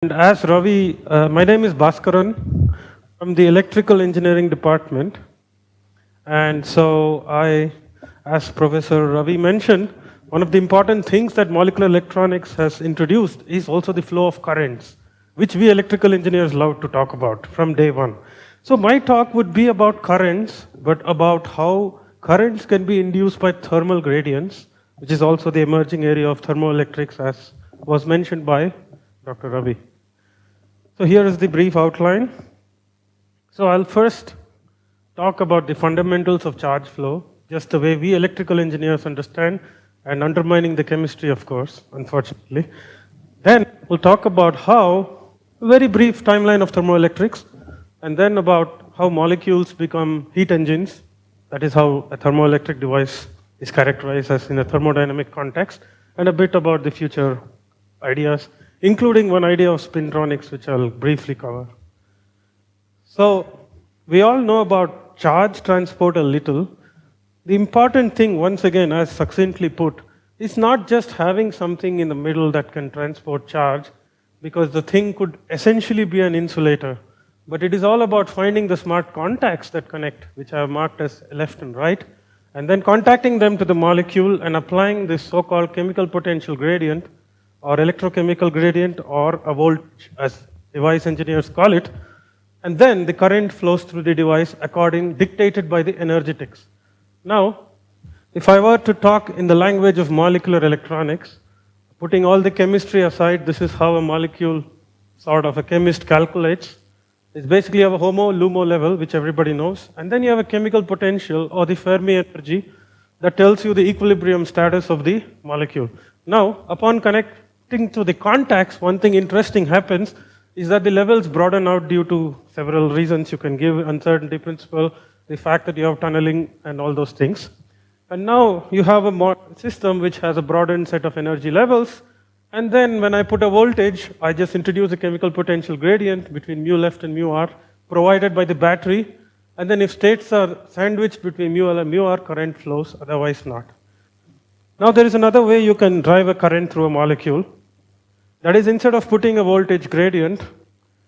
And as Ravi, my name is Bhaskaran from the Electrical Engineering Department. And so as Professor Ravi mentioned, one of the important things that molecular electronics has introduced is also the flow of currents, which we electrical engineers love to talk about from day one. So my talk would be about currents, but about how currents can be induced by thermal gradients, which is also the emerging area of thermoelectrics, as was mentioned by Dr. Ravi. So here is the brief outline. So I'll first talk about the fundamentals of charge flow, just the way we electrical engineers understand, and undermining the chemistry, of course, unfortunately. Then we'll talk about how, a very brief timeline of thermoelectrics, and then about how molecules become heat engines. That is how a thermoelectric device is characterized as in a thermodynamic context, and a bit about the future ideas, including one idea of spintronics, which I'll briefly cover. So we all know about charge transport a little. The important thing, once again, as succinctly put, is not just having something in the middle that can transport charge, because the thing could essentially be an insulator. But it is all about finding the smart contacts that connect, which I have marked as left and right, and then contacting them to the molecule and applying this so-called chemical potential gradient, or electrochemical gradient, or a voltage, as device engineers call it, and then the current flows through the device dictated by the energetics. Now, if I were to talk in the language of molecular electronics, putting all the chemistry aside, this is how a molecule, sort of a chemist calculates. It's basically you have a HOMO-LUMO level, which everybody knows, and then you have a chemical potential, or the Fermi energy, that tells you the equilibrium status of the molecule. Now, upon connecting to the contacts, one thing interesting happens is that the levels broaden out due to several reasons. You can give uncertainty principle, the fact that you have tunneling and all those things. And now you have a system which has a broadened set of energy levels, and then when I put a voltage, I just introduce a chemical potential gradient between mu left and mu r, provided by the battery, and then if states are sandwiched between mu L and mu r, current flows, otherwise not. Now there is another way you can drive a current through a molecule. That is, instead of putting a voltage gradient,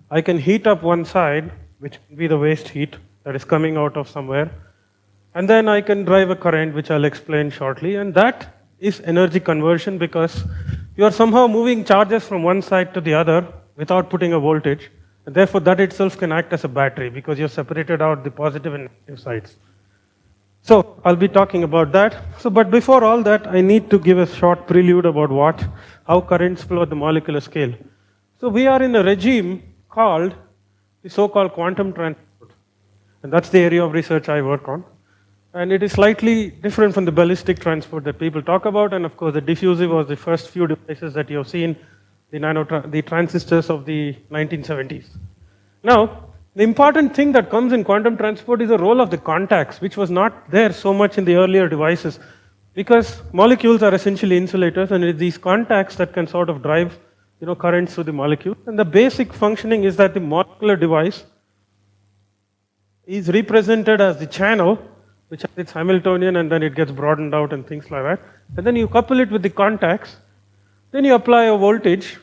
I can heat up one side, which can be the waste heat that is coming out of somewhere, and then I can drive a current, which I'll explain shortly, and that is energy conversion, because you are somehow moving charges from one side to the other without putting a voltage, and therefore that itself can act as a battery, because you've separated out the positive and negative sides. So I'll be talking about that. But before all that, I need to give a short prelude about how currents flow at the molecular scale. So we are in a regime called the so-called quantum transport, and that's the area of research I work on. And it is slightly different from the ballistic transport that people talk about, and of course the diffusive was the first few devices that you have seen, the transistors of the 1970s. Now, the important thing that comes in quantum transport is the role of the contacts, which was not there so much in the earlier devices, because molecules are essentially insulators, and it's these contacts that can sort of drive currents through the molecule. And the basic functioning is that the molecular device is represented as the channel, which has its Hamiltonian, and then it gets broadened out and things like that. And then you couple it with the contacts, then you apply a voltage,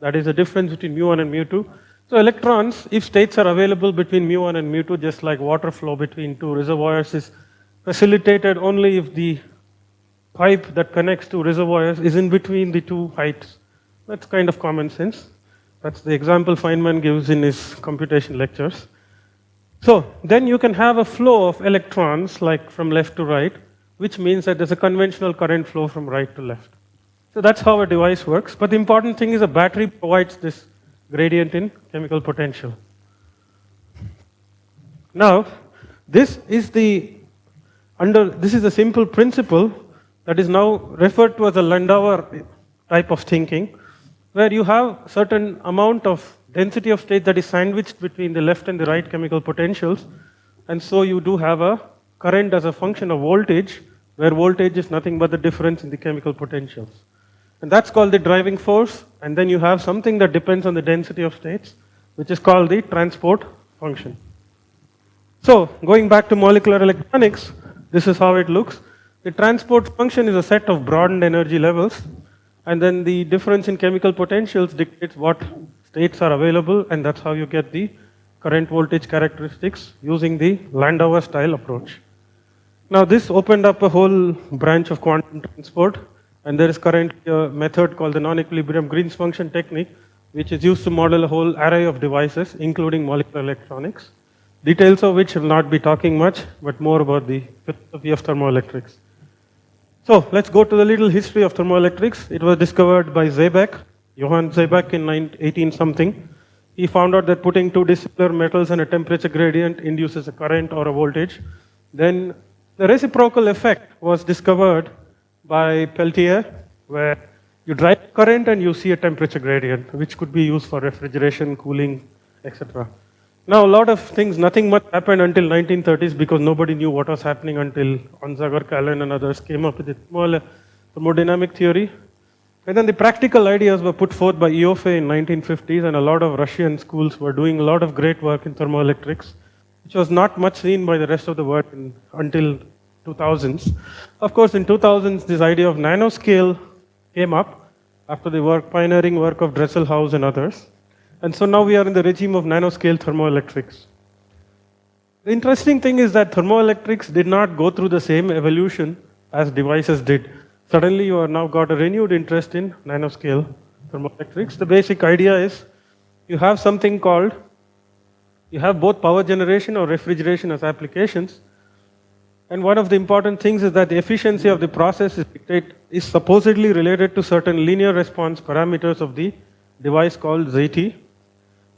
that is the difference between mu1 and mu2. So electrons, if states are available between mu1 and mu2, just like water flow between two reservoirs, is facilitated only if the pipe that connects two reservoirs is in between the two heights. That's kind of common sense. That's the example Feynman gives in his computation lectures. So then you can have a flow of electrons, like from left to right, which means that there's a conventional current flow from right to left. So that's how a device works. But the important thing is a battery provides this gradient in chemical potential. Now, this is a simple principle that is now referred to as a Landauer type of thinking, where you have certain amount of density of state that is sandwiched between the left and the right chemical potentials, and so you do have a current as a function of voltage, where voltage is nothing but the difference in the chemical potentials. And that's called the driving force, and then you have something that depends on the density of states, which is called the transport function. So, going back to molecular electronics, this is how it looks. The transport function is a set of broadened energy levels, and then the difference in chemical potentials dictates what states are available, and that's how you get the current voltage characteristics using the Landauer style approach. Now this opened up a whole branch of quantum transport, and there is currently a method called the non-equilibrium Green's function technique, which is used to model a whole array of devices, including molecular electronics, details of which will not be talking much, but more about the philosophy of thermoelectrics. So let's go to the little history of thermoelectrics. It was discovered by Seebeck, Johann Seebeck in 18 something. He found out that putting two dissimilar metals and a temperature gradient induces a current or a voltage. Then the reciprocal effect was discovered by Peltier, where you drive current and you see a temperature gradient, which could be used for refrigeration, cooling, etc. Now a lot of things, nothing much happened until 1930s because nobody knew what was happening until Onsager, Callan and others came up with the thermodynamic theory. And then the practical ideas were put forth by Ioffe in 1950s, and a lot of Russian schools were doing a lot of great work in thermoelectrics, which was not much seen by the rest of the world until 2000s. Of course, in 2000s, this idea of nanoscale came up after the pioneering work of Dresselhaus and others. And so now we are in the regime of nanoscale thermoelectrics. The interesting thing is that thermoelectrics did not go through the same evolution as devices did. Suddenly you have now got a renewed interest in nanoscale thermoelectrics. The basic idea is you have something called, you have both power generation or refrigeration as applications. And one of the important things is that the efficiency of the process is supposedly related to certain linear response parameters of the device called ZT.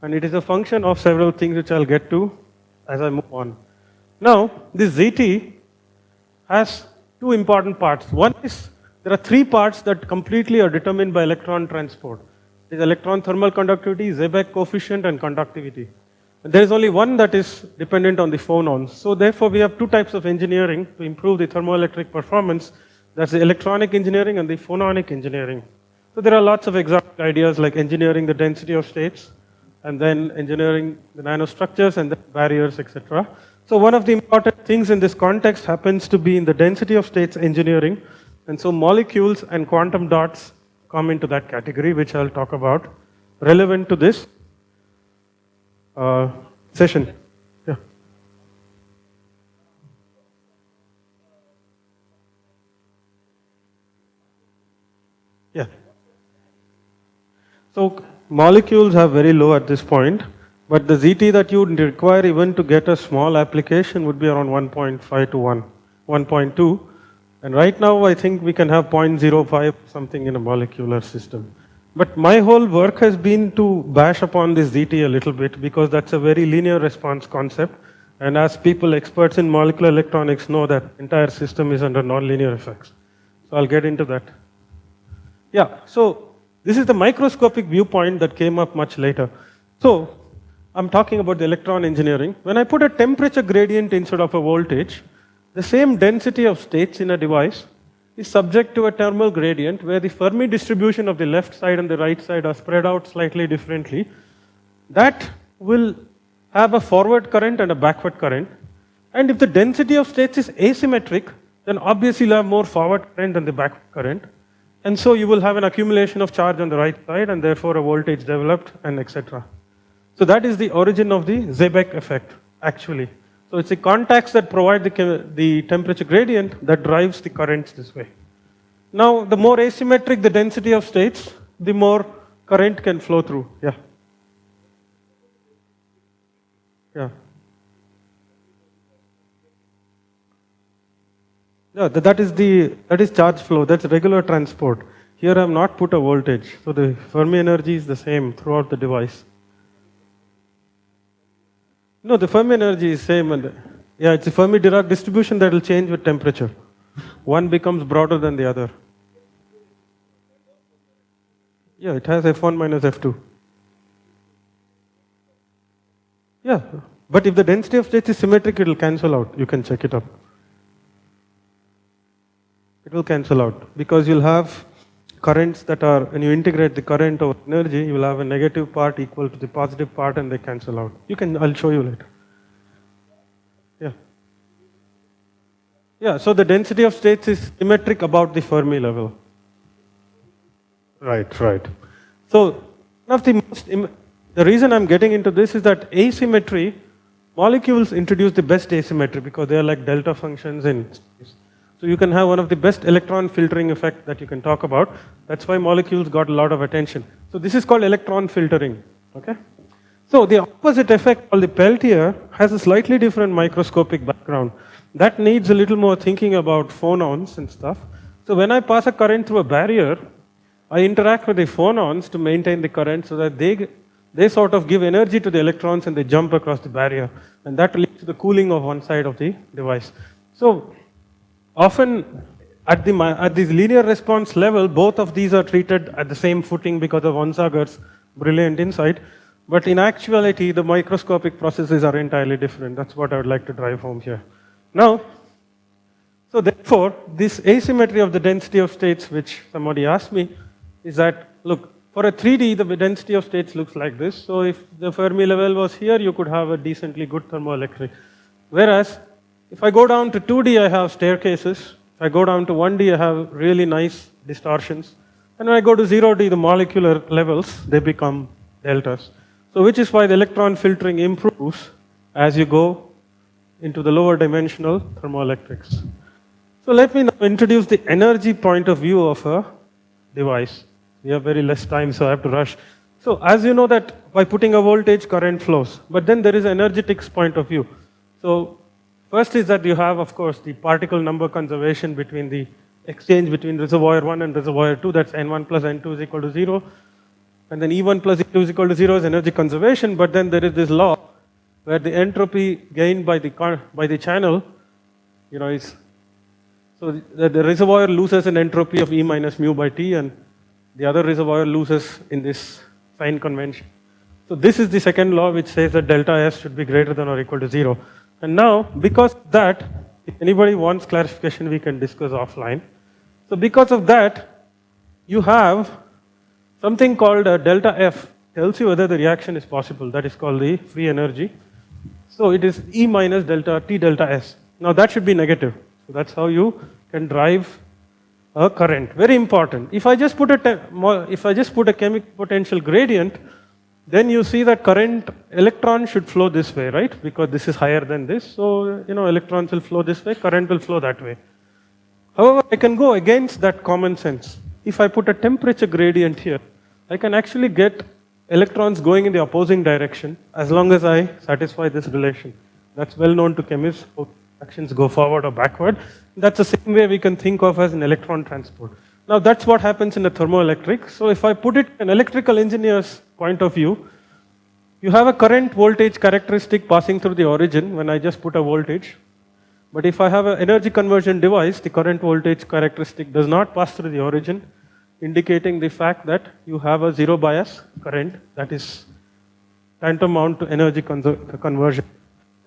And it is a function of several things which I'll get to as I move on. Now, this ZT has two important parts. One is, there are three parts that completely are determined by electron transport. There is electron thermal conductivity, Seebeck coefficient, and conductivity. And there is only one that is dependent on the phonons. So therefore, we have two types of engineering to improve the thermoelectric performance. That's the electronic engineering and the phononic engineering. So there are lots of exact ideas like engineering the density of states, and then engineering the nanostructures and the barriers, etc. So one of the important things in this context happens to be in the density of states engineering. And so molecules and quantum dots come into that category, which I'll talk about, relevant to this session. Yeah. Yeah. So molecules are very low at this point, but the ZT that you would require even to get a small application would be around 1.5 to 1.2. And right now I think we can have 0.05 something in a molecular system. But my whole work has been to bash upon this ZT a little bit because that's a very linear response concept. And as people experts in molecular electronics know, that entire system is under nonlinear effects. So I'll get into that. Yeah, so this is the microscopic viewpoint that came up much later. So I'm talking about the electron engineering. When I put a temperature gradient instead of a voltage, the same density of states in a device is subject to a thermal gradient where the Fermi distribution of the left side and the right side are spread out slightly differently. That will have a forward current and a backward current. And if the density of states is asymmetric, then obviously you'll have more forward current than the backward current. And so you will have an accumulation of charge on the right side and therefore a voltage developed and etc. So that is the origin of the Seebeck effect, actually. So it's the contacts that provide the temperature gradient that drives the currents this way. Now, the more asymmetric the density of states, the more current can flow through. Yeah. Yeah. Yeah, that is charge flow. That's regular transport. Here I have not put a voltage. So the Fermi energy is the same throughout the device. No, the Fermi energy is same. And yeah, it's a Fermi-Dirac distribution that will change with temperature. One becomes broader than the other. Yeah, it has F1 minus F2. Yeah, but if the density of states is symmetric, it will cancel out. You can check it up. It will cancel out because you'll have currents that are, when you integrate the current over energy, you will have a negative part equal to the positive part and they cancel out. I'll show you later. Yeah. Yeah, so the density of states is symmetric about the Fermi level. Right. So, one of the most The reason I'm getting into this is that asymmetry, molecules introduce the best asymmetry because they are like delta functions in space. So you can have one of the best electron filtering effect that you can talk about. That's why molecules got a lot of attention. So this is called electron filtering. Okay? So the opposite effect called the Peltier has a slightly different microscopic background. That needs a little more thinking about phonons and stuff. So when I pass a current through a barrier, I interact with the phonons to maintain the current so that they sort of give energy to the electrons and they jump across the barrier. And that leads to the cooling of one side of the device. So often at the linear response level, both of these are treated at the same footing because of Onsager's brilliant insight. But in actuality, the microscopic processes are entirely different. That's what I would like to drive home here. Now, so therefore, this asymmetry of the density of states, which somebody asked me, is that, look, for a 3D, the density of states looks like this. So if the Fermi level was here, you could have a decently good thermoelectric. Whereas, if I go down to 2D, I have staircases. If I go down to 1D, I have really nice distortions. And when I go to 0D, the molecular levels, they become deltas. So which is why the electron filtering improves as you go into the lower dimensional thermoelectrics. So let me now introduce the energy point of view of a device. We have very less time, so I have to rush. So as you know that by putting a voltage, current flows. But then there is an energetics point of view. So first is that you have, of course, the particle number conservation between the exchange between reservoir 1 and reservoir 2. That's N1 plus N2 is equal to 0. And then E1 plus E2 is equal to 0 is energy conservation. But then there is this law where the entropy gained by the channel, is so the reservoir loses an entropy of E minus mu by T, and the other reservoir loses in this sign convention. So this is the second law which says that delta S should be greater than or equal to 0. And now, because of that, if anybody wants clarification, we can discuss offline. So because of that, you have something called delta F, tells you whether the reaction is possible. That is called the free energy. So it is E minus delta T delta S. Now that should be negative. So that's how you can drive a current. Very important. If I just put a chemical potential gradient, then you see that current electron should flow this way, right? Because this is higher than this. So electrons will flow this way, current will flow that way. However, I can go against that common sense. If I put a temperature gradient here, I can actually get electrons going in the opposing direction as long as I satisfy this relation. That's well known to chemists. Both actions go forward or backward. That's the same way we can think of as an electron transport. Now that's what happens in a thermoelectric. So if I put it in an electrical engineer's point of view, you have a current voltage characteristic passing through the origin when I just put a voltage. But if I have an energy conversion device, the current voltage characteristic does not pass through the origin, indicating the fact that you have a zero bias current that is tantamount to energy conversion.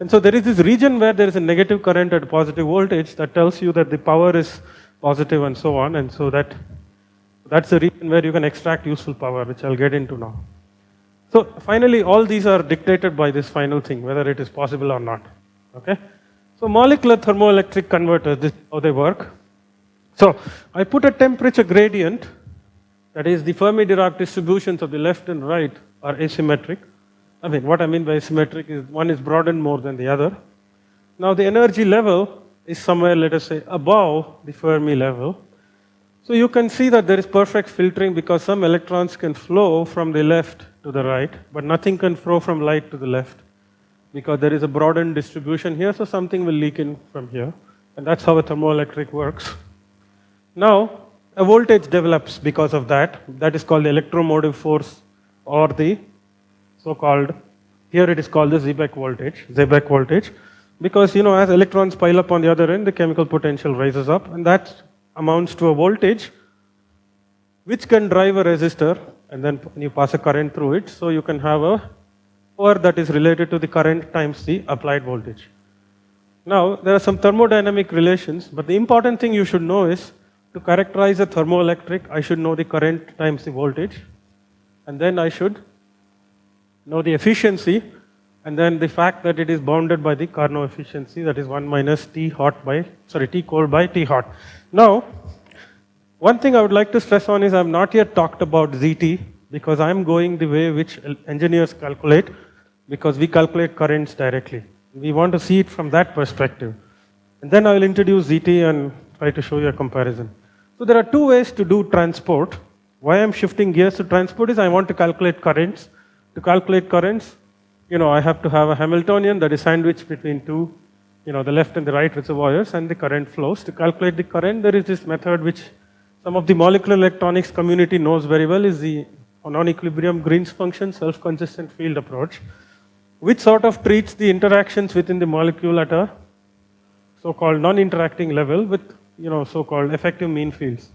And so there is this region where there is a negative current at positive voltage that tells you that the power is positive and so on. And so that's the region where you can extract useful power, which I'll get into now. So finally, all these are dictated by this final thing, whether it is possible or not. Okay? So molecular thermoelectric converters, this is how they work. So I put a temperature gradient, that is the Fermi-Dirac distributions of the left and right are asymmetric. I mean, what I mean by asymmetric is one is broadened more than the other. Now the energy level is somewhere, let us say, above the Fermi level. So you can see that there is perfect filtering because some electrons can flow from the left to the right, but nothing can flow from right to the left because there is a broadened distribution here, so something will leak in from here. And that's how a thermoelectric works. Now, a voltage develops because of that. That is called the electromotive force, or the so-called, here it is called the Seebeck voltage, because as electrons pile up on the other end, the chemical potential rises up, and that amounts to a voltage which can drive a resistor, and then you pass a current through it, so you can have a power that is related to the current times the applied voltage. Now, there are some thermodynamic relations, but the important thing you should know is, to characterize a thermoelectric, I should know the current times the voltage, and then I should know the efficiency, and then the fact that it is bounded by the Carnot efficiency, that is 1 minus T cold by T hot. Now, one thing I would like to stress on is I have not yet talked about ZT, because I'm going the way which engineers calculate, because we calculate currents directly. We want to see it from that perspective. And then I will introduce ZT and try to show you a comparison. So there are two ways to do transport. Why I'm shifting gears to transport is I want to calculate currents. To calculate currents, I have to have a Hamiltonian that is sandwiched between two, the left and the right reservoirs, and the current flows. To calculate the current, there is this method which some of the molecular electronics community knows very well, is the non-equilibrium Green's function self-consistent field approach, which sort of treats the interactions within the molecule at a so-called non-interacting level with so-called effective mean fields.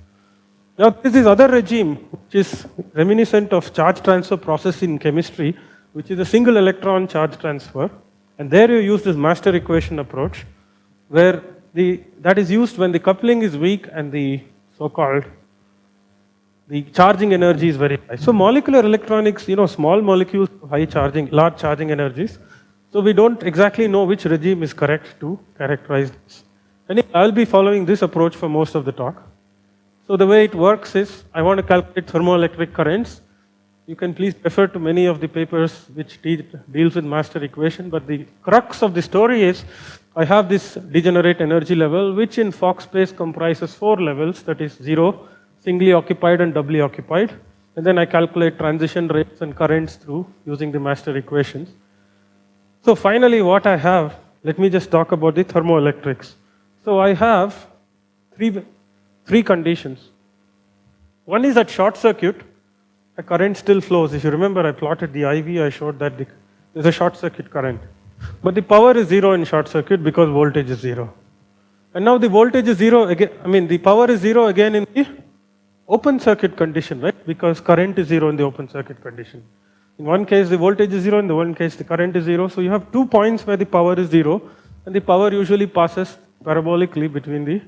Now there is this other regime which is reminiscent of charge transfer process in chemistry, which is a single electron charge transfer, and there you use this master equation approach, where that is used when the coupling is weak and the so-called the charging energy is very high. So molecular electronics, small molecules, high charging, large charging energies. So we don't exactly know which regime is correct to characterize this. And I'll be following this approach for most of the talk. So the way it works is, I want to calculate thermoelectric currents. You can please refer to many of the papers which deals with master equation, but the crux of the story is, I have this degenerate energy level, which in Fock space comprises 4 levels, that is 0, singly occupied and doubly occupied. And then I calculate transition rates and currents through using the master equations. So finally what I have, let me just talk about the thermoelectrics. So I have three conditions. One is at short circuit, a current still flows. If you remember, I plotted the IV, I showed that there's a short circuit current. But the power is 0 in short circuit because voltage is 0. And now the voltage is 0 again, the power is 0 again in the open circuit condition, right? Because current is 0 in the open circuit condition. In one case the voltage is 0, in the one case the current is 0. So you have 2 points where the power is 0, and the power usually passes parabolically between the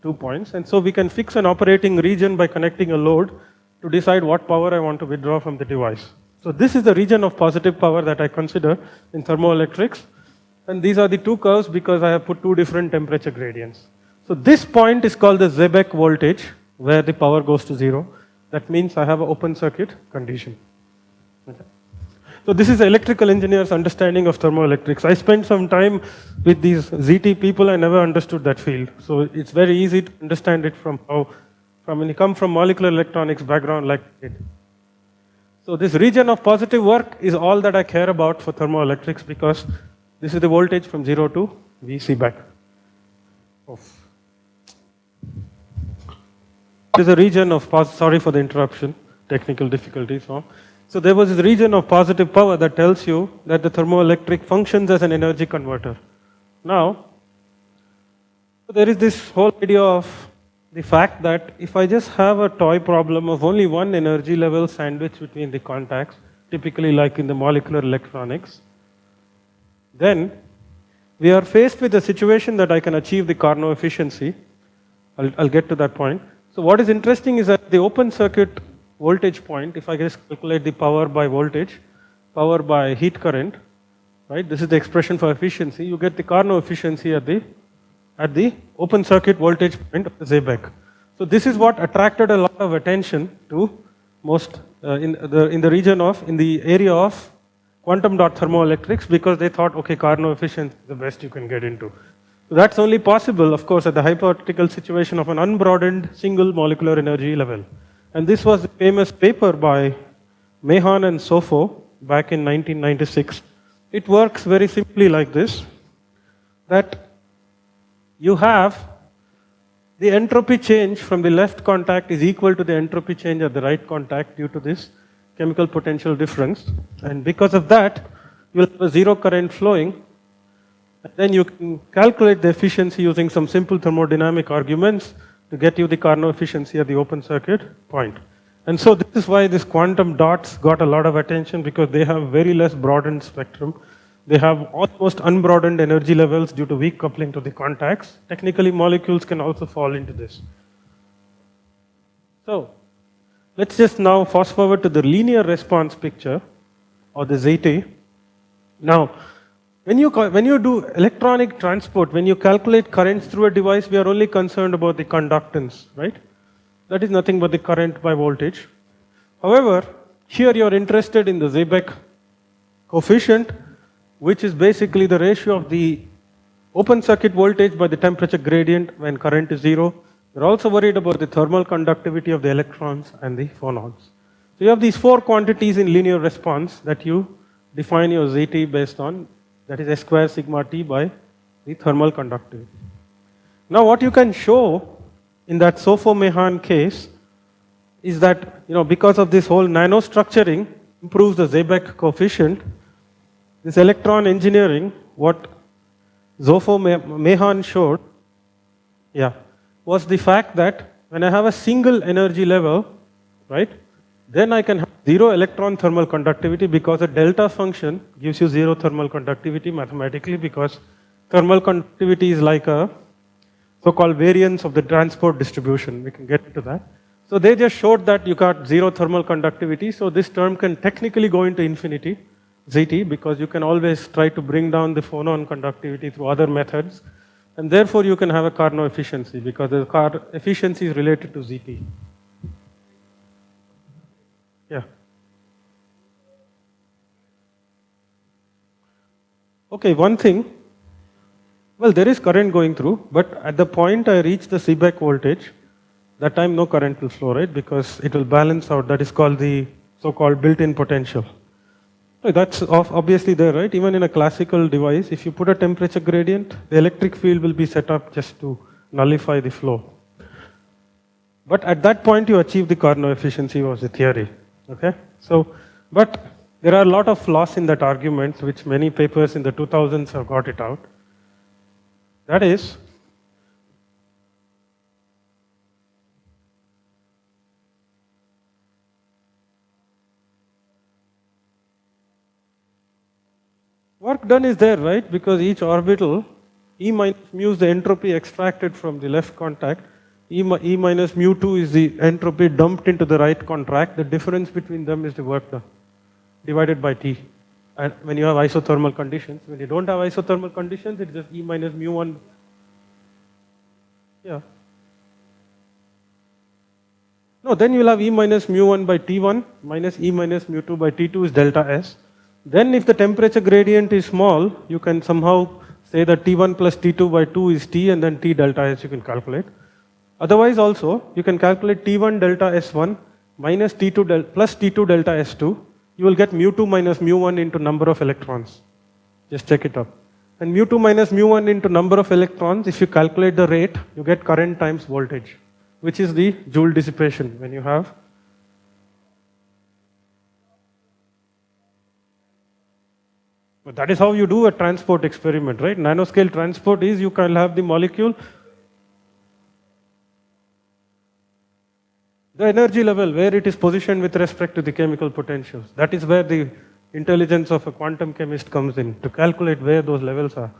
2 points. And so we can fix an operating region by connecting a load to decide what power I want to withdraw from the device. So this is the region of positive power that I consider in thermoelectrics. And these are the 2 curves because I have put 2 different temperature gradients. So this point is called the Seebeck voltage, where the power goes to 0. That means I have an open circuit condition. Okay. So this is electrical engineer's understanding of thermoelectrics. I spent some time with these ZT people, I never understood that field. So it's very easy to understand it from when you come from molecular electronics background like it. So this region of positive work is all that I care about for thermoelectrics, because this is the voltage from 0 to V Seebeck. There's a region of, sorry for the interruption, technical difficulties. So there was this region of positive power that tells you that the thermoelectric functions as an energy converter. Now, there is this whole idea of the fact that if I just have a toy problem of only one energy level sandwiched between the contacts, typically like in the molecular electronics, then we are faced with a situation that I can achieve the Carnot efficiency. I'll get to that point. So what is interesting is that the open circuit voltage point, if I just calculate the power by voltage, power by heat current, right? This is the expression for efficiency. You get the Carnot efficiency at the open circuit voltage point of the Seebeck. So this is what attracted a lot of attention to most in the area of quantum dot thermoelectrics, because they thought, okay, Carnot efficiency is the best you can get into. So that's only possible, of course, at the hypothetical situation of an unbroadened single molecular energy level. And this was the famous paper by Mehan and Sofo back in 1996. It works very simply like this, that you have the entropy change from the left contact is equal to the entropy change at the right contact due to this chemical potential difference. And because of that, you will have a 0 current flowing. And then you can calculate the efficiency using some simple thermodynamic arguments to get you the Carnot efficiency at the open circuit point. And so this is why these quantum dots got a lot of attention, because they have very less broadened spectrum. They have almost unbroadened energy levels due to weak coupling to the contacts. Technically, molecules can also fall into this. So let's just now fast forward to the linear response picture, or the ZT. Now, when you do electronic transport, when you calculate currents through a device, we are only concerned about the conductance, right? That is nothing but the current by voltage. However, Here you are interested in the Seebeck coefficient, which is basically the ratio of the open circuit voltage by the temperature gradient when current is 0. You're also worried about the thermal conductivity of the electrons and the phonons. So you have these 4 quantities in linear response that you define your Zt based on, that is S square sigma t by the thermal conductivity. Now what you can show in that Sofo-Mehan case is that, because of this whole nano-structuring improves the Seebeck coefficient, this electron engineering, what Sofo-Mehan showed, was the fact that when I have a single energy level, right, then I can have 0 electron thermal conductivity because a delta function gives you 0 thermal conductivity mathematically, because thermal conductivity is like a so-called variance of the transport distribution. We can get into that. So they just showed that you got 0 thermal conductivity, so this term can technically go into infinity, Zt, because you can always try to bring down the phonon conductivity through other methods, and therefore you can have a Carnot efficiency because the Carnot efficiency is related to Zt. Yeah. Okay, one thing, well, there is current going through, but at the point I reach the Seebeck voltage, that time no current will flow, right, because it will balance out. That is called the so-called built-in potential. That's obviously there, right? Even in a classical device, if you put a temperature gradient, the electric field will be set up just to nullify the flow. But at that point, you achieve the Carnot efficiency, was the theory. Okay? So, but there are a lot of flaws in that argument, which many papers in the 2000s have got it out. That is, work done is there, right? Because each orbital, E minus mu is the entropy extracted from the left contact, E minus mu2 is the entropy dumped into the right contact. The difference between them is the work done, divided by T. And when you have isothermal conditions, when you don't have isothermal conditions, it's just E minus mu1. Yeah. No, then you'll have E minus mu1 by T1 minus E minus mu2 by T2 is delta S. Then if the temperature gradient is small, you can somehow say that T1 plus T2 by 2 is T, and then T delta S you can calculate. Otherwise also, you can calculate T1 delta S1 minus T2 plus T2 delta S2. You will get mu2 minus mu1 into number of electrons. Just check it up. And mu2 minus mu1 into number of electrons, if you calculate the rate, you get current times voltage, which is the joule dissipation when you have. But that is how you do a transport experiment, right? Nanoscale transport is you can have the molecule, the energy level where it is positioned with respect to the chemical potentials. That is where the intelligence of a quantum chemist comes in, to calculate where those levels are.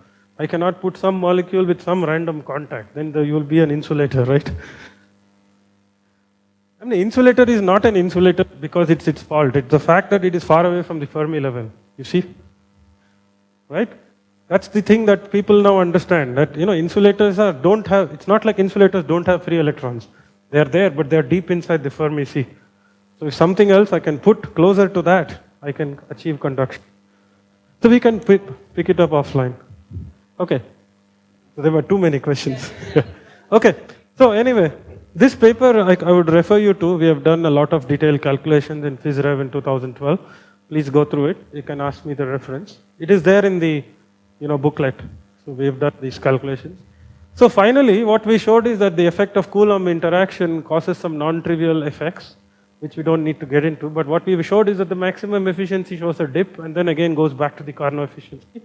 I cannot put some molecule with some random contact, then you will be an insulator, right? I mean, the insulator is not an insulator because it's its fault. It's the fact that it is far away from the Fermi level, you see? Right? That's the thing that people now understand, that insulators don't have, it's not like insulators don't have free electrons. They are there, but they are deep inside the Fermi sea. So if something else I can put closer to that, I can achieve conduction. So we can pick it up offline. Okay. So there were too many questions. Okay. So anyway, this paper I would refer you to. We have done a lot of detailed calculations in PhysRev in 2012. Please go through it. You can ask me the reference. It is there in the booklet. So we have done these calculations. So finally, what we showed is that the effect of Coulomb interaction causes some non-trivial effects, which we don't need to get into. But what we showed is that the maximum efficiency shows a dip and then again goes back to the Carnot efficiency.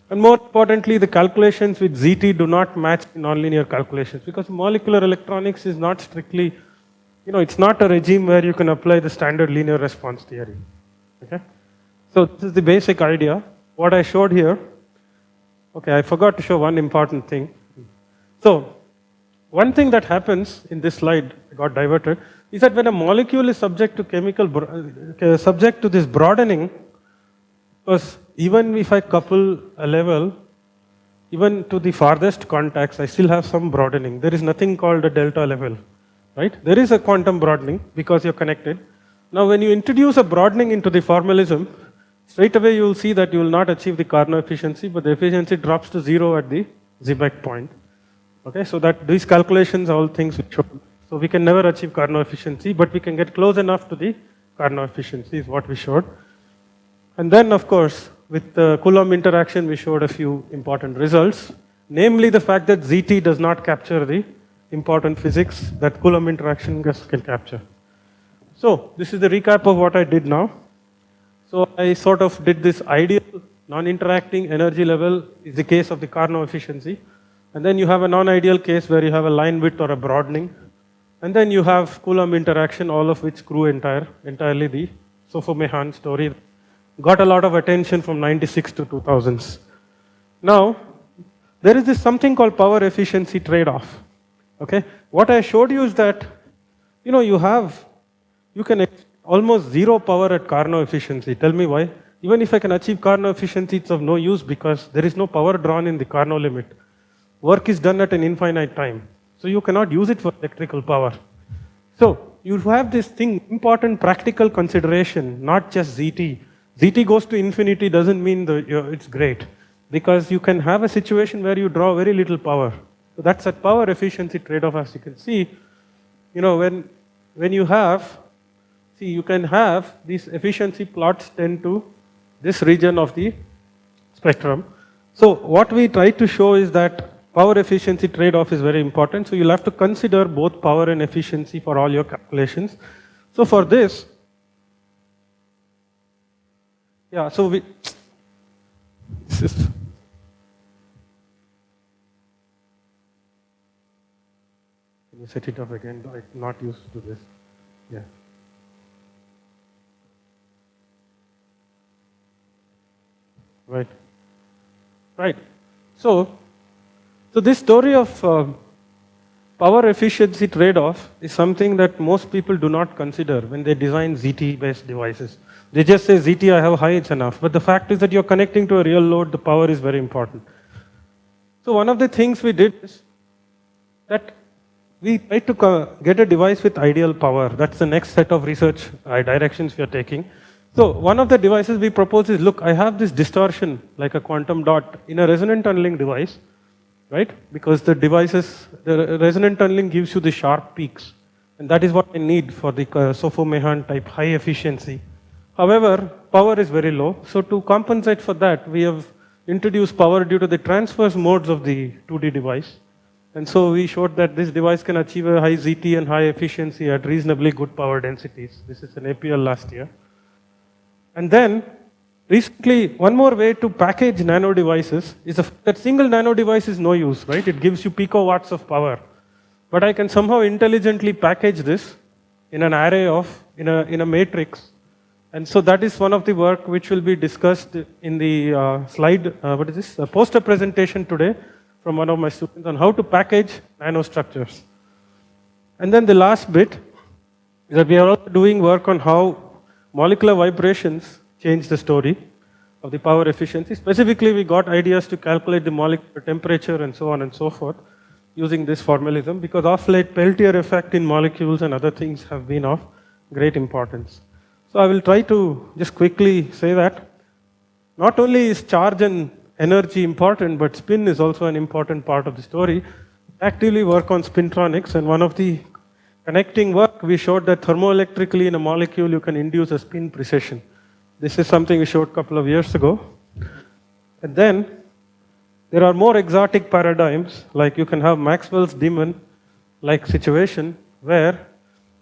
And more importantly, the calculations with Zt do not match nonlinear calculations, because molecular electronics is not strictly, it's not a regime where you can apply the standard linear response theory. Okay? So this is the basic idea. What I showed here, okay, I forgot to show one important thing. So one thing that happens in this slide, I got diverted, is that when a molecule is subject to subject to this broadening, because even if I couple a level, even to the farthest contacts, I still have some broadening. There is nothing called a delta level, right? There is a quantum broadening because you're connected. Now when you introduce a broadening into the formalism, straight away you will see that you will not achieve the Carnot efficiency, but the efficiency drops to 0 at the Seebeck point. Okay, so that these calculations are all things we showed. So we can never achieve Carnot efficiency, but we can get close enough to the Carnot efficiency is what we showed. And then of course, with the Coulomb interaction, we showed a few important results, namely the fact that ZT does not capture the important physics that Coulomb interaction can capture. So this is the recap of what I did now. So I sort of did this ideal non-interacting energy level is the case of the Carnot efficiency. And then you have a non-ideal case where you have a line width or a broadening. And then you have Coulomb interaction, all of which grew entirely the Sophomehan story. Got a lot of attention from 96 to 2000s. Now, there is this something called power efficiency trade-off. Okay, what I showed you is that, you can almost zero power at Carnot efficiency. Tell me why. Even if I can achieve Carnot efficiency, it's of no use because there is no power drawn in the Carnot limit. Work is done at an infinite time. So you cannot use it for electrical power. So you have this thing, important practical consideration, not just ZT. ZT goes to infinity doesn't mean it's great. Because you can have a situation where you draw very little power. So that's a power efficiency trade-off, as you can see. When you have, you can have these efficiency plots tend to this region of the spectrum. So what we try to show is that power efficiency trade-off is very important. So you'll have to consider both power and efficiency for all your calculations. So for this, can you set it up again? I'm not used to this. Yeah. Right. So this story of power efficiency trade-off is something that most people do not consider when they design ZT-based devices. They just say, ZT, I have high, it's enough. But the fact is that you're connecting to a real load, the power is very important. So one of the things we did is that we tried to get a device with ideal power. That's the next set of research directions we are taking. So one of the devices we propose is, look, I have this distortion like a quantum dot in a resonant tunneling device, right? Because the resonant tunneling gives you the sharp peaks. And that is what I need for the Sophomehan type high efficiency. However, power is very low. So to compensate for that, we have introduced power due to the transverse modes of the 2D device. And so we showed that this device can achieve a high ZT and high efficiency at reasonably good power densities. This is an APL last year. And then, recently, one more way to package nano devices is that single nano device is no use, right? It gives you picowatts of power. But I can somehow intelligently package this in an array in a matrix. And so that is one of the work which will be discussed in the slide, poster presentation today from one of my students on how to package nanostructures. And then the last bit is that we are also doing work on how molecular vibrations change the story of the power efficiency. Specifically, we got ideas to calculate the molecular temperature and so on and so forth using this formalism, because of late Peltier effect in molecules and other things have been of great importance. So I will try to just quickly say that not only is charge and energy important, but spin is also an important part of the story. We actively work on spintronics, and one of the connecting work, we showed that thermoelectrically in a molecule you can induce a spin precession. This is something we showed a couple of years ago. And then there are more exotic paradigms, like you can have Maxwell's demon-like situation where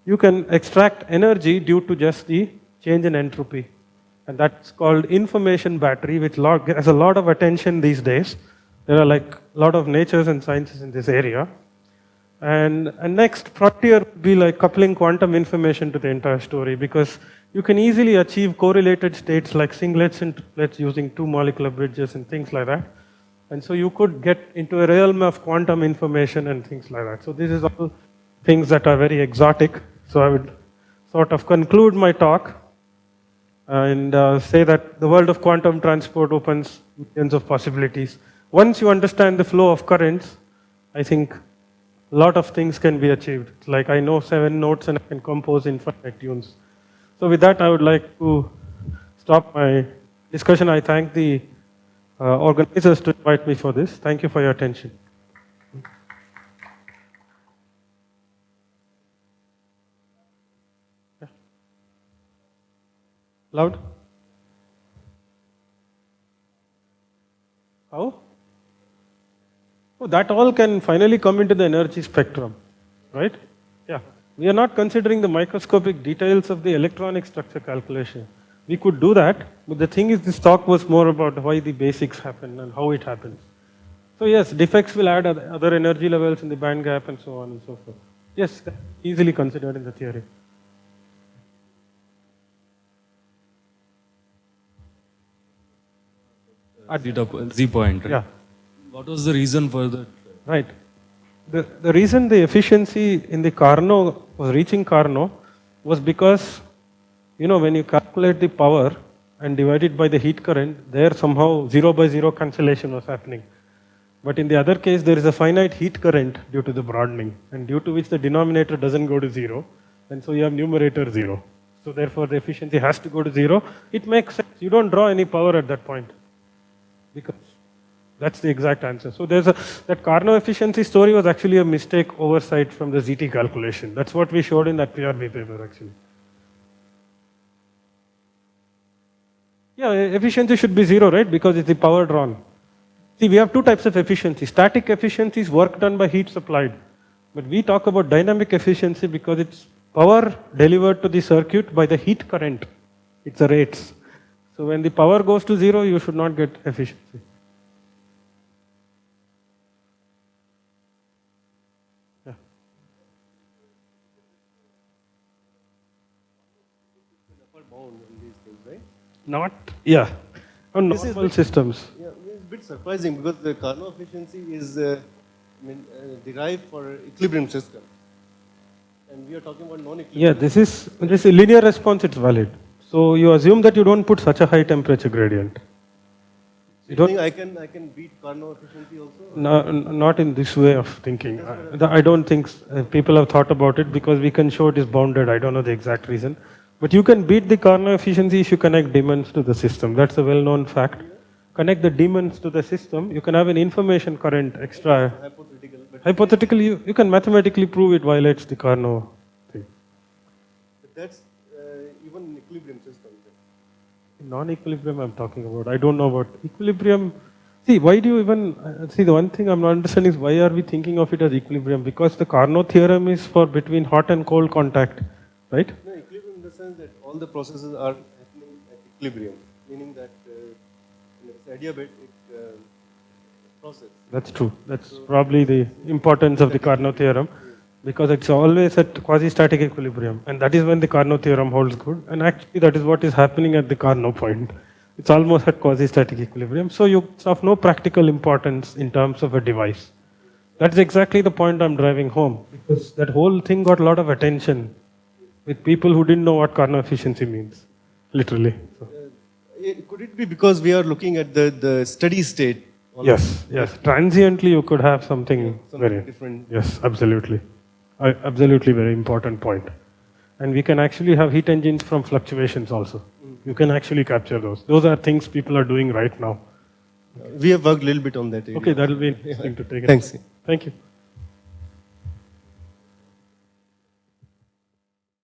you can extract energy due to just the change in entropy. And that's called information battery, which has a lot of attention these days. There are like a lot of natures and sciences in this area. And next frontier would be like coupling quantum information to the entire story, because you can easily achieve correlated states like singlets and triplets using two molecular bridges and things like that. And so you could get into a realm of quantum information and things like that. So this is all things that are very exotic. So I would sort of conclude my talk and say that the world of quantum transport opens millions of possibilities. Once you understand the flow of currents, I think a lot of things can be achieved. Like I know 7 notes and I can compose infinite tunes. So with that, I would like to stop my discussion. I thank the organizers to invite me for this. Thank you for your attention. Yeah. Loud? How? Oh, that all can finally come into the energy spectrum, right? Yeah. We are not considering the microscopic details of the electronic structure calculation. We could do that, but the thing is this talk was more about why the basics happen and how it happens. So yes, defects will add other energy levels in the band gap and so on and so forth. Yes, easily considered in the theory. At the Z point, right? Yeah. What was the reason for that? Right. The reason the efficiency in the Carnot was reaching Carnot was because, you know, when you calculate the power and divide it by the heat current, there somehow 0 by 0 cancellation was happening. But in the other case, there is a finite heat current due to the broadening, and due to which the denominator doesn't go to 0, and so you have numerator 0. So therefore, the efficiency has to go to 0. It makes sense. You don't draw any power at that point, because that's the exact answer. So there's that Carnot efficiency story was actually a mistake oversight from the ZT calculation. That's what we showed in that PRB paper actually. Yeah, efficiency should be 0, right? Because it's the power drawn. See, we have two types of efficiency. Static efficiency is work done by heat supplied. But we talk about dynamic efficiency because it's power delivered to the circuit by the heat current. It's the rates. So when the power goes to 0, you should not get efficiency. Yeah. Not, yeah, on normal systems. Yeah, it's a bit surprising because the Carnot efficiency is derived for equilibrium system. And we are talking about non-equilibrium. Yeah, this is a linear response, it's valid. So you assume that you don't put such a high temperature gradient. You don't think I can beat Carnot efficiency also? No, not in this way of thinking. I don't think people have thought about it because we can show it is bounded. I don't know the exact reason. But you can beat the Carnot efficiency if you connect demons to the system. That's a well-known fact. Connect the demons to the system, you can have an information current extra. Hypothetically, you can mathematically prove it violates the Carnot thing. But that's even in equilibrium system. Non-equilibrium I'm talking about. I don't know about equilibrium. See, why do you even, see the one thing I'm not understanding is why are we thinking of it as equilibrium? Because the Carnot theorem is for between hot and cold contact, right? No, equilibrium in the sense that all the processes are happening at equilibrium, meaning that it's adiabatic process. That's true. That's probably the importance of the Carnot theorem, because it's always at quasi-static equilibrium, and that is when the Carnot theorem holds good, and actually that is what is happening at the Carnot point. It's almost at quasi-static equilibrium, so it's of no practical importance in terms of a device. That's exactly the point I'm driving home, because that whole thing got a lot of attention with people who didn't know what Carnot efficiency means, literally. So. Could it be because we are looking at the steady state? Yes, yes. Transiently you could have something very different. Yes, absolutely. Absolutely very important point. And we can actually have heat engines from fluctuations also. You can actually capture those. Those are things people are doing right now. We have worked a little bit on that area. Okay, that will be interesting to take. Thanks. Thank you.